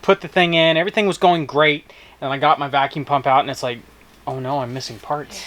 put the thing in. Everything was going great. And I got my vacuum pump out and it's like, oh no, I'm missing parts.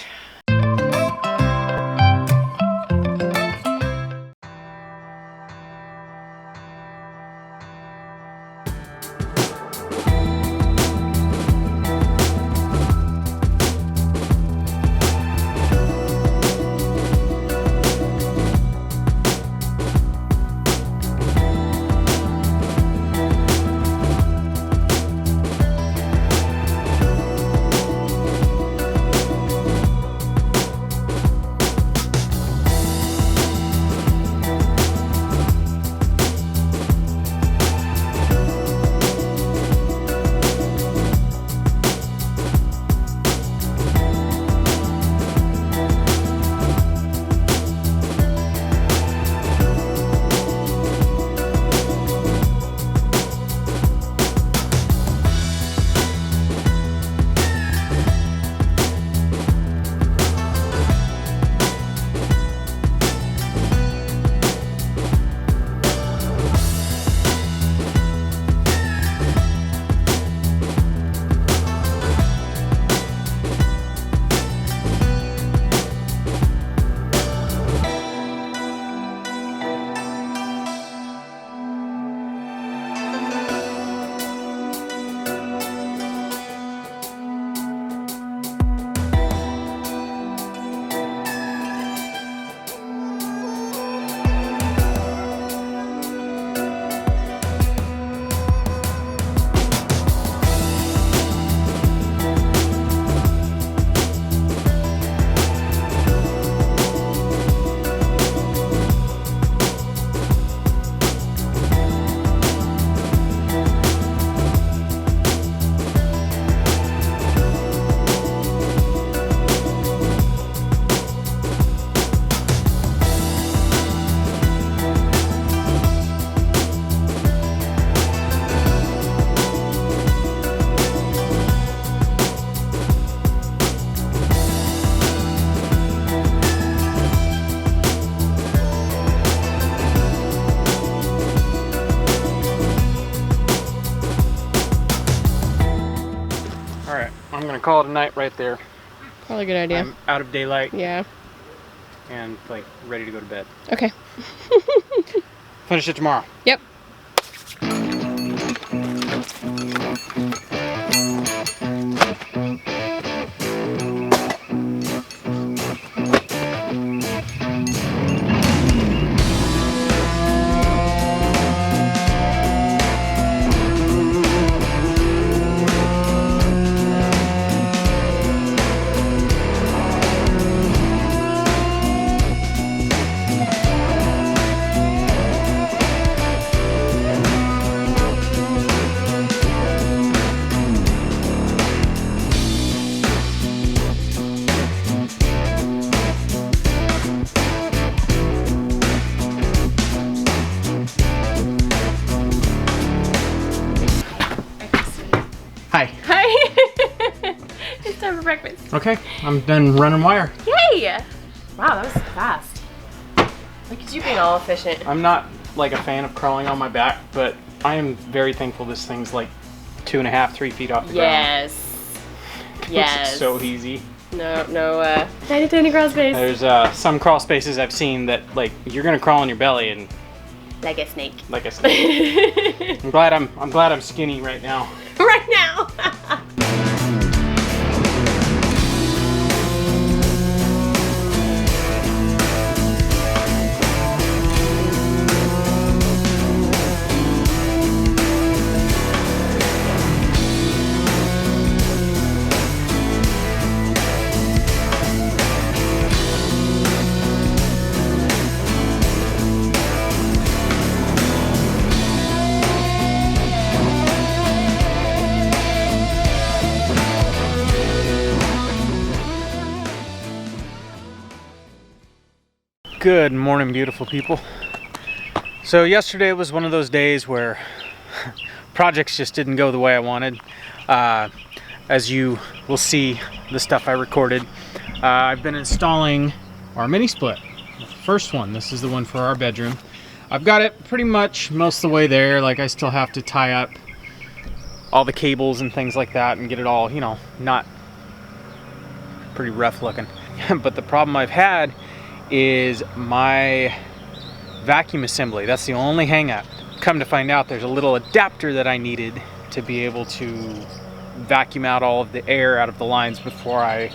I'm gonna call it a night right there. Probably a good idea. I'm out of daylight. Yeah. And like ready to go to bed. Okay. Finish it tomorrow. Yep. Hi. Hi. It's time for breakfast. Okay, I'm done running wire. Yay! Wow, that was fast. Look at you being all efficient. I'm not like a fan of crawling on my back, but I am very thankful this thing's like 2.5, 3 feet off the ground. Yes. Yes. It's so easy. No, tiny crawl space. There's some crawl spaces I've seen that like you're gonna crawl on your belly and Like a snake. like a snake. I'm glad I'm skinny right now. Right now. Good morning, beautiful people. So yesterday was one of those days where projects just didn't go the way I wanted. As you will see, the stuff I recorded, I've been installing our mini split. The first one, this is the one for our bedroom. I've got it pretty much most of the way there. Like I still have to tie up all the cables and things like that and get it all, you know, not pretty rough looking. But the problem I've had is my vacuum assembly. That's the only hang up. Come to find out, there's a little adapter that I needed to be able to vacuum out all of the air out of the lines before I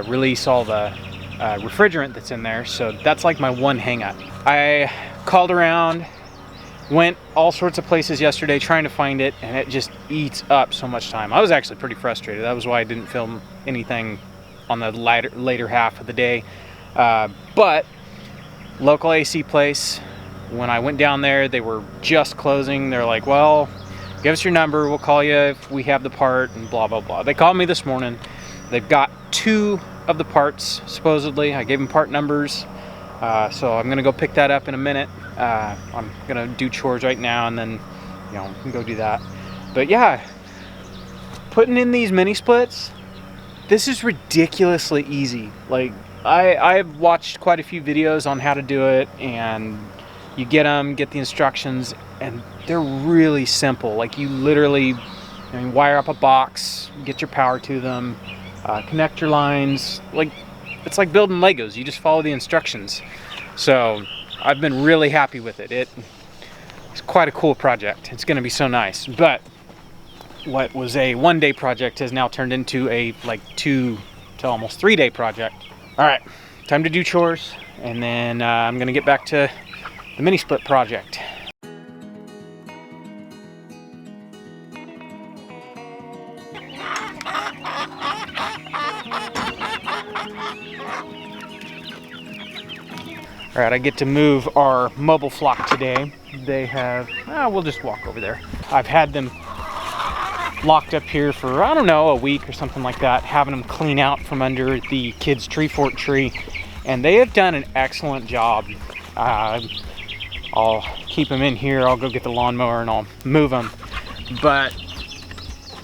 release all the refrigerant that's in there. So that's like my one hang up. I called around, went all sorts of places yesterday trying to find it, and it just eats up so much time. I was actually pretty frustrated. That was why I didn't film anything on the later half of the day. But local AC place, when I went down there, they were just closing. They're like, well, give us your number, we'll call you if we have the part, and blah blah blah. They called me this morning. They've got 2 of the parts supposedly. I gave them part numbers, so I'm gonna go pick that up in a minute. I'm gonna do chores right now and then, you know, go do that. But yeah, putting in these mini splits, this is ridiculously easy. Like, I've watched quite a few videos on how to do it, and you get the instructions, and they're really simple. Like, you literally, I mean, wire up a box, get your power to them, connect your lines. Like, it's like building Legos. You just follow the instructions. So I've been really happy with it. It's quite a cool project. It's going to be so nice. But what was a 1-day project has now turned into a like 2 to almost 3-day project. All right, time to do chores, and then I'm going to get back to the mini split project. All right, I get to move our mobile flock today. They have, we'll just walk over there. I've had them locked up here for, I don't know, a week or something like that, having them clean out from under the kids' tree fort tree, and they have done an excellent job. I'll keep them in here. I'll go get the lawnmower and I'll move them. But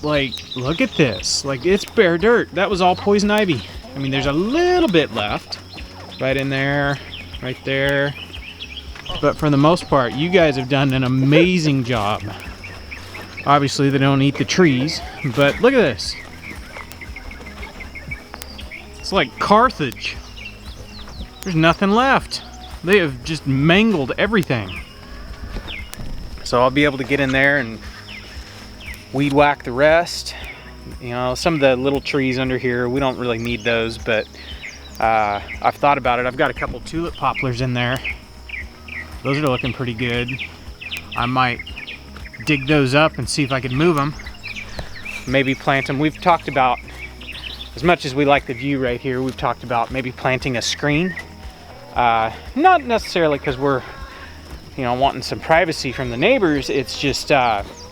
like, look at this. Like, it's bare dirt. That was all poison ivy. I mean, there's a little bit left right in there, right there. But for the most part, you guys have done an amazing job. Obviously, they don't eat the trees, but look at this. It's like Carthage. There's nothing left. They have just mangled everything. So I'll be able to get in there and weed whack the rest. You know, some of the little trees under here, we don't really need those, but I've thought about it. I've got a couple tulip poplars in there. Those are looking pretty good. I might dig those up and see if I can move them. Maybe plant them. We've talked about, as much as we like the view right here, we've talked about maybe planting a screen. Not necessarily because we're, you know, wanting some privacy from the neighbors. It's just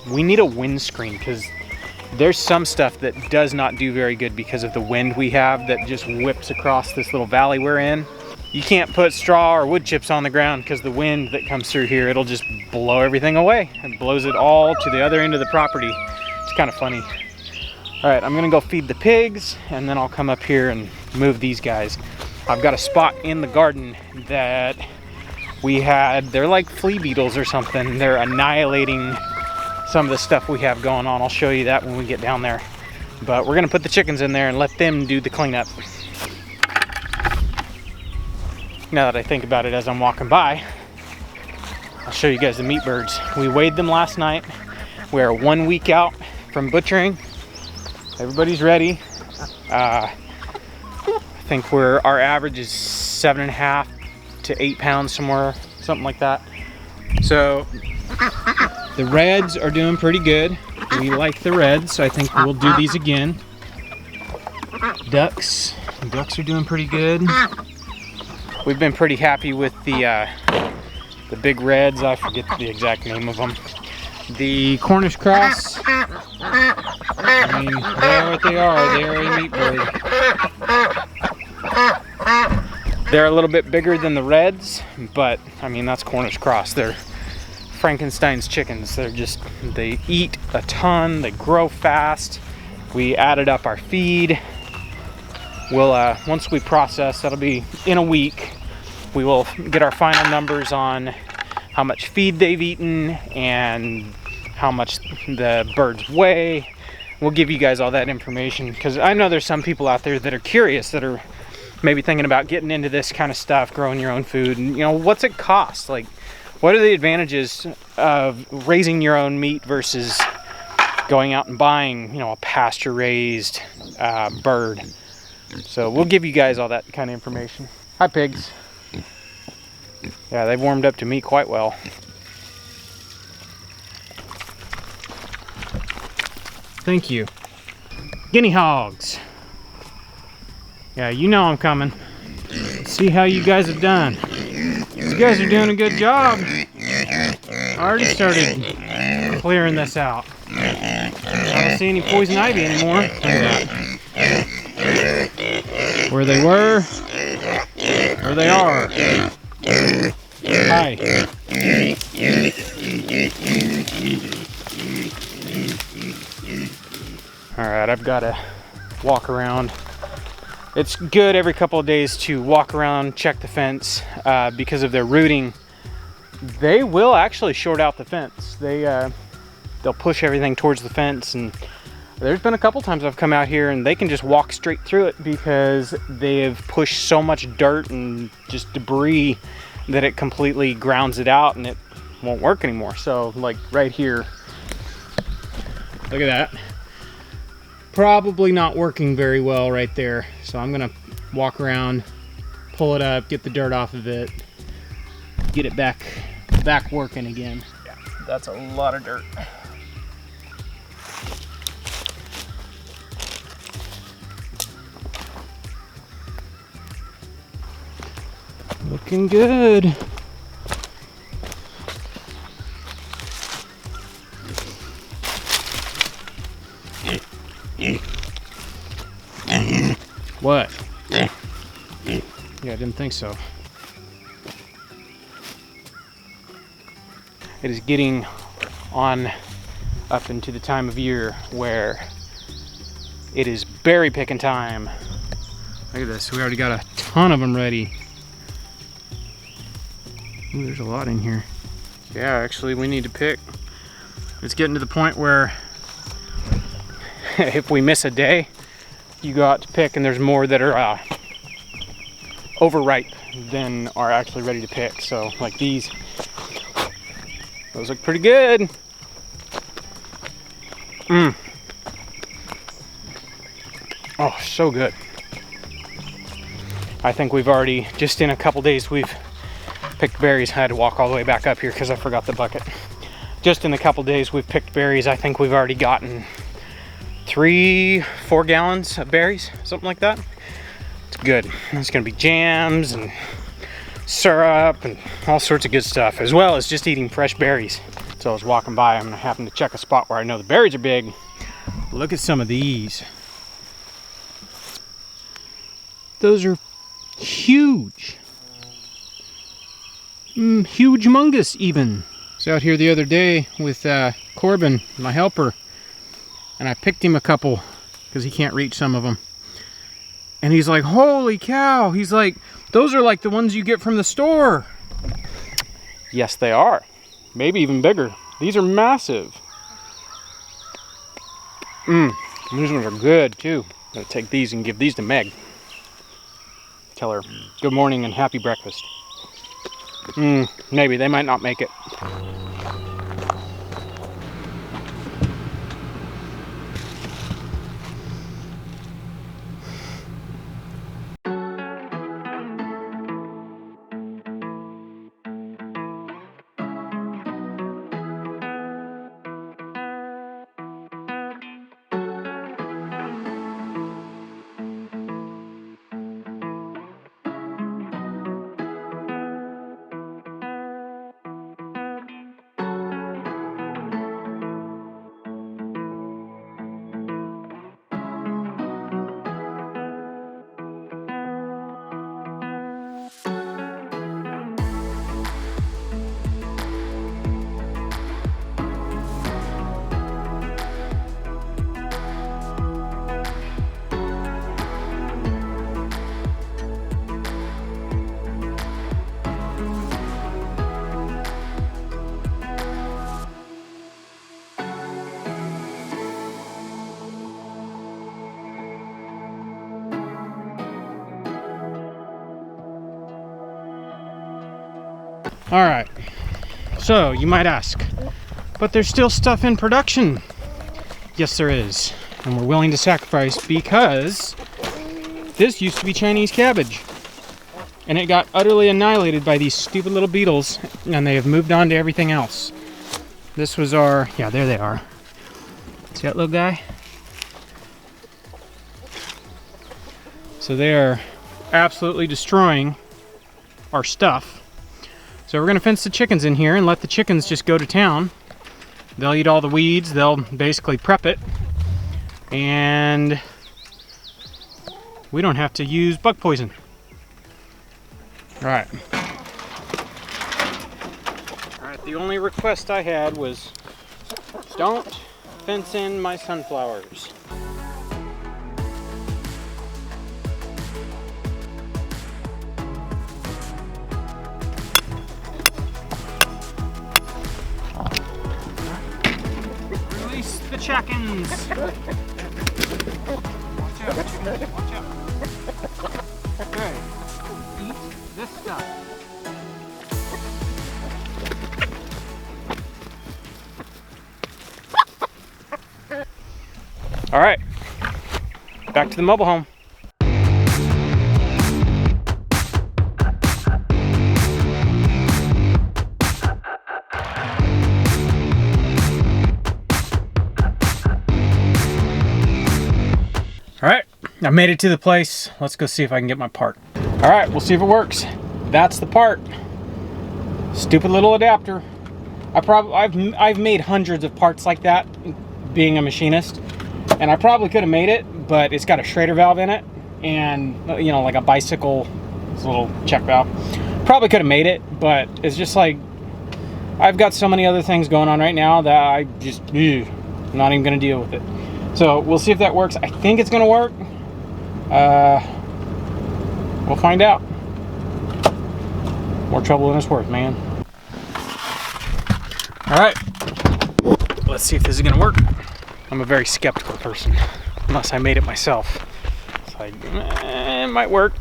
we need a wind screen, because there's some stuff that does not do very good because of the wind we have that just whips across this little valley we're in. You can't put straw or wood chips on the ground because the wind that comes through here, it'll just blow everything away. It blows it all to the other end of the property. It's kind of funny. All right, I'm gonna go feed the pigs, and then I'll come up here and move these guys. I've got a spot in the garden that we had, they're like flea beetles or something. They're annihilating some of the stuff we have going on. I'll show you that when we get down there. But we're gonna put the chickens in there and let them do the cleanup. Now that I think about it as I'm walking by, I'll show you guys the meat birds. We weighed them last night. We are 1 week out from butchering. Everybody's ready. I think our average is 7.5 to 8 pounds, somewhere, something like that. So the reds are doing pretty good. We like the reds, so I think we'll do these again. Ducks are doing pretty good. We've been pretty happy with the big reds. I forget the exact name of them. The Cornish cross, I mean, they are what they are. They are a meat bird. They're a little bit bigger than the reds, but I mean, that's Cornish cross. They're Frankenstein's chickens. They eat a ton, they grow fast. We added up our feed. We'll, once we process, that'll be in a week, we will get our final numbers on how much feed they've eaten and how much the birds weigh. We'll give you guys all that information, because I know there's some people out there that are curious, that are maybe thinking about getting into this kind of stuff, growing your own food, and you know, what's it cost? Like, what are the advantages of raising your own meat versus going out and buying, you know, a pasture raised bird? So we'll give you guys all that kind of information. Hi, pigs. Yeah, they've warmed up to me quite well. Thank you. Guinea hogs. Yeah, you know I'm coming. Let's see how you guys have done. You guys are doing a good job. I already started clearing this out. I don't see any poison ivy anymore. Look at that. Where they were, where they are. Hi. Alright, I've got to walk around. It's good every couple of days to walk around, check the fence, because of their rooting. They will actually short out the fence. They'll push everything towards the fence, and there's been a couple times I've come out here and they can just walk straight through it because they've pushed so much dirt and just debris that it completely grounds it out and it won't work anymore. So like right here, look at that. Probably not working very well right there. So I'm gonna walk around, pull it up, get the dirt off of it, get it back working again. Yeah, that's a lot of dirt. Looking good. What? Yeah, I didn't think so. It is getting on up into the time of year where it is berry picking time. Look at this, we already got a ton of them ready. Ooh, there's a lot in here. Yeah, actually we need to pick. It's getting to the point where if we miss a day, you go out to pick and there's more that are overripe than are actually ready to pick. So like these, those look pretty good. Oh, so good. I think we've already, just in a couple days, we've picked berries. I had to walk all the way back up here because I forgot the bucket. Just in a couple days we've picked berries. I think we've already gotten 3-4 gallons of berries, something like that. It's good. It's gonna be jams and syrup and all sorts of good stuff, as well as just eating fresh berries. So I was walking by, I'm gonna happen to check a spot where I know the berries are big. Look at some of these. Those are huge. Huge mungus even. I was out here the other day with Corbin, my helper, and I picked him a couple because he can't reach some of them. And he's like, holy cow. He's like, those are like the ones you get from the store. Yes, they are. Maybe even bigger. These are massive. These ones are good too. I'm gonna take these and give these to Meg. Tell her good morning and happy breakfast. Maybe they might not make it. All right. So you might ask, but there's still stuff in production. Yes, there is. And we're willing to sacrifice because this used to be Chinese cabbage. And it got utterly annihilated by these stupid little beetles, and they have moved on to everything else. This was our, yeah, there they are. See that little guy? So they are absolutely destroying our stuff. So we're gonna fence the chickens in here and let the chickens just go to town. They'll eat all the weeds, they'll basically prep it, and we don't have to use bug poison. All right, the only request I had was don't fence in my sunflowers. Release the chickens. Watch out, chickens, watch out. Okay, eat this stuff. All right, back to the mobile home. All right, I made it to the place. Let's go see if I can get my part. All right, we'll see if it works. That's the part. Stupid little adapter. I've made hundreds of parts like that being a machinist, and I probably could have made it, but it's got a Schrader valve in it, and you know, like a bicycle, this little check valve. Probably could have made it, but it's just like I've got so many other things going on right now that I just not even gonna deal with it. So we'll see if that works. I think it's gonna work. We'll find out. More trouble than it's worth, man. All right, let's see if this is gonna work. I'm a very skeptical person, unless I made it myself. So it might work.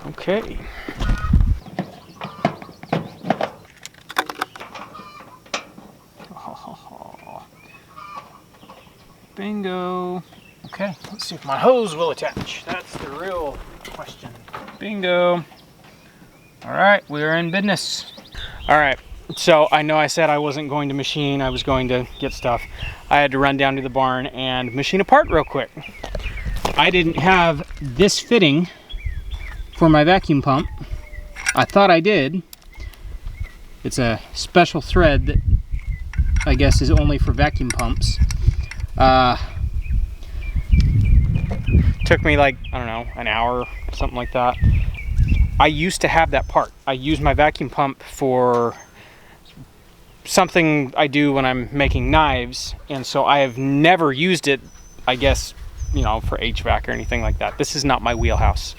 Okay. Bingo. Okay, let's see if my hose will attach. That's the real question. Bingo. All right, we are in business. All right, so I know I said I wasn't going to machine, I was going to get stuff. I had to run down to the barn and machine a part real quick. I didn't have this fitting for my vacuum pump. I thought I did. It's a special thread that I guess is only for vacuum pumps. Took me like, I don't know, an hour, something like that. I used to have that part. I use my vacuum pump for something I do when I'm making knives, and so I have never used it, I guess, you know, for HVAC or anything like that. This is not my wheelhouse.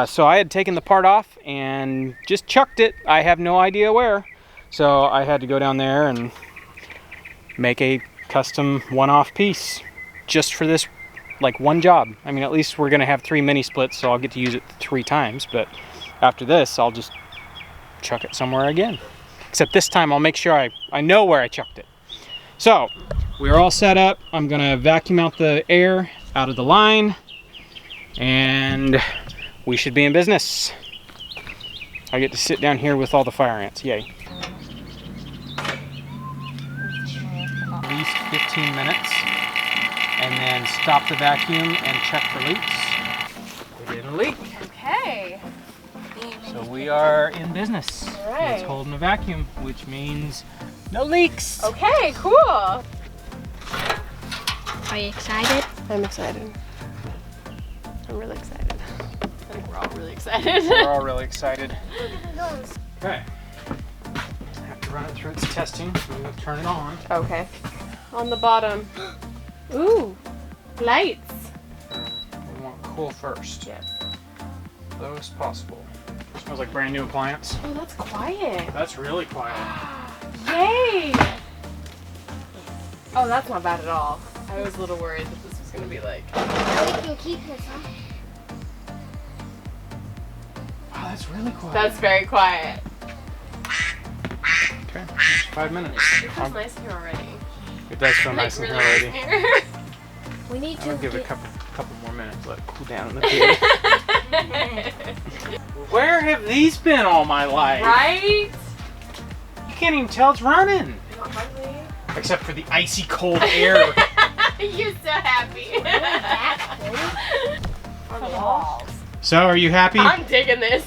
So I had taken the part off and just chucked it. I have no idea where. So I had to go down there and make a custom one-off piece just for this, like, one job. I mean, at least we're gonna have 3 mini splits, so I'll get to use it 3 times, but after this I'll just chuck it somewhere again, except this time I'll make sure I know where I chucked it. So we're all set up. I'm gonna vacuum out the air out of the line and we should be in business. I get to sit down here with all the fire ants. Yay. At least 15 minutes, and then stop the vacuum and check for leaks. We didn't leak. Okay. So we are in business. All right. It's holding a vacuum, which means no leaks. Okay, cool. Are you excited? I'm excited. I'm really excited. I think we're all really excited. We're all really excited. Okay. Have to run it through its testing. We're gonna turn it on. Okay. On the bottom. Ooh, lights. We want cool first. Yes. Lowest possible. Smells like brand new appliance. Oh, that's quiet. That's really quiet. Yay! Oh, that's not bad at all. I was a little worried that this was gonna be like. Now we can keep this, huh? Wow, that's really quiet. That's very quiet. Okay, that's 5 minutes. It feels nice in here already. It does feel nice in here already. Nice in here. We need I'll to give it a couple more minutes, let it cool down in the beer. Where have these been all my life? Right? You can't even tell it's running. Not hardly. Except for the icy cold air. You're so happy. On the walls. So, are you happy? I'm digging this.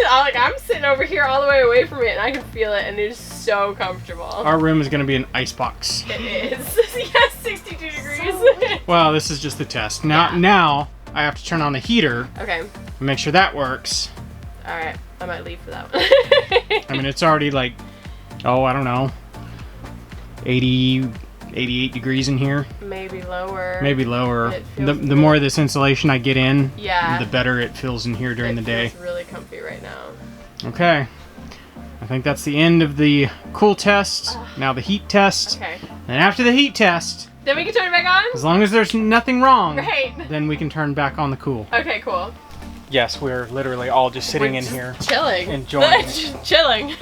I'm sitting over here all the way away from it, and I can feel it, and it is so comfortable. Our room is going to be an icebox. It is. Yes, 62 degrees. Well, this is just the test. Now I have to turn on the heater Okay. and make sure that works. All right. I might leave for that one. I mean, it's already like, I don't know, 80, 88 degrees in here. Maybe lower. Maybe lower. It feels The more of this insulation I get in, Yeah. the better it feels in here during the day. It's really comfy right now. Okay. I think that's the end of the cool test. Now the heat test. Okay. And after the heat test, Then we can turn it back on? as long as there's nothing wrong, Right. then we can turn back on the cool. Okay, cool. Yes, we're literally all just sitting We're in just here. Chilling. Enjoying Chilling.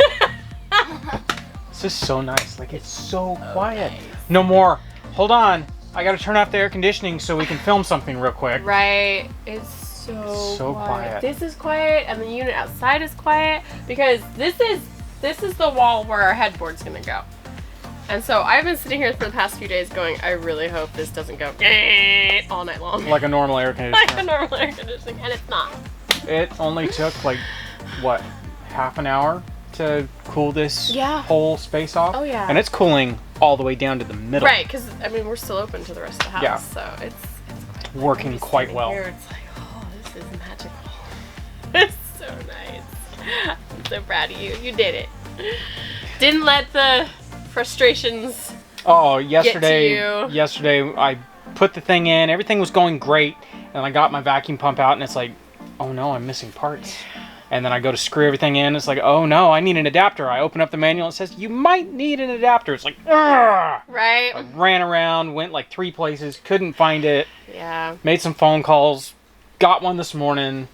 This is so nice. Like, it's so quiet. No more. Hold on. I gotta turn off the air conditioning so we can film something real quick. Right. It's so quiet. This is quiet, and the unit outside is quiet because this is the wall where our headboard's gonna go. And so I've been sitting here for the past few days going, I really hope this doesn't go all night long. Like a normal air conditioner. Like a normal air conditioning, and it's not. It only took like, what, half an hour to cool this whole space off? Oh, yeah. And it's cooling all the way down to the middle. Right, because I mean we're still open to the rest of the house, Yeah. so it's Working just quite sitting well. Here, it's like, oh, this is magical. It's so nice. I'm so proud of you. You did it. Didn't let the frustrations. Oh, yesterday you. yesterday I put the thing in, everything was going great, and I got my vacuum pump out and it's like, oh no, I'm missing parts. And then I go to screw everything in, it's like, oh no, I need an adapter. I open up the manual, it says, you might need an adapter. It's like, ugh! Right? I ran around, went like 3 places, couldn't find it, Yeah. made some phone calls, got one this morning,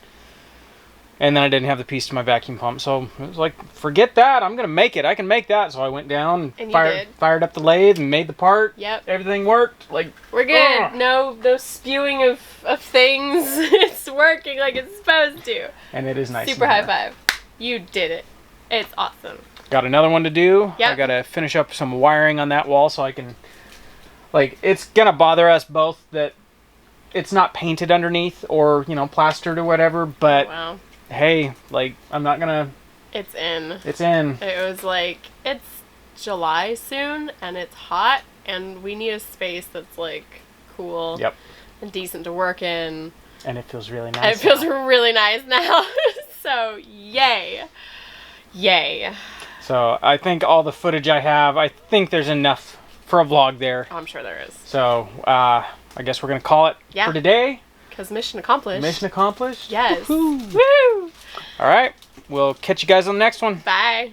and then I didn't have the piece to my vacuum pump. So it was like, forget that, I'm gonna make it. I can make that. So I went down And you fired up the lathe and made the part. Yep. Everything worked. Like, We're good. ugh. No spewing of things. It's working like it's supposed to. And it is nice. Super in high here. five. You did it. It's awesome. Got another one to do. Yep. I gotta finish up some wiring on that wall so I can, like, it's gonna bother us both that it's not painted underneath or, plastered or whatever, but Wow. hey, like, I'm not gonna, It's in. it's in. It was like, it's July soon, and it's hot, and we need a space that's, like, cool. Yep. And decent to work in. And it feels really nice. And it feels really nice now. So, yay. Yay. So I think all the footage I have, I think there's enough for a vlog there. Oh, I'm sure there is. So I guess we're gonna call it for today. Because mission accomplished. Mission accomplished. Yes. Woo-hoo. Woo! All right. We'll catch you guys on the next one. Bye.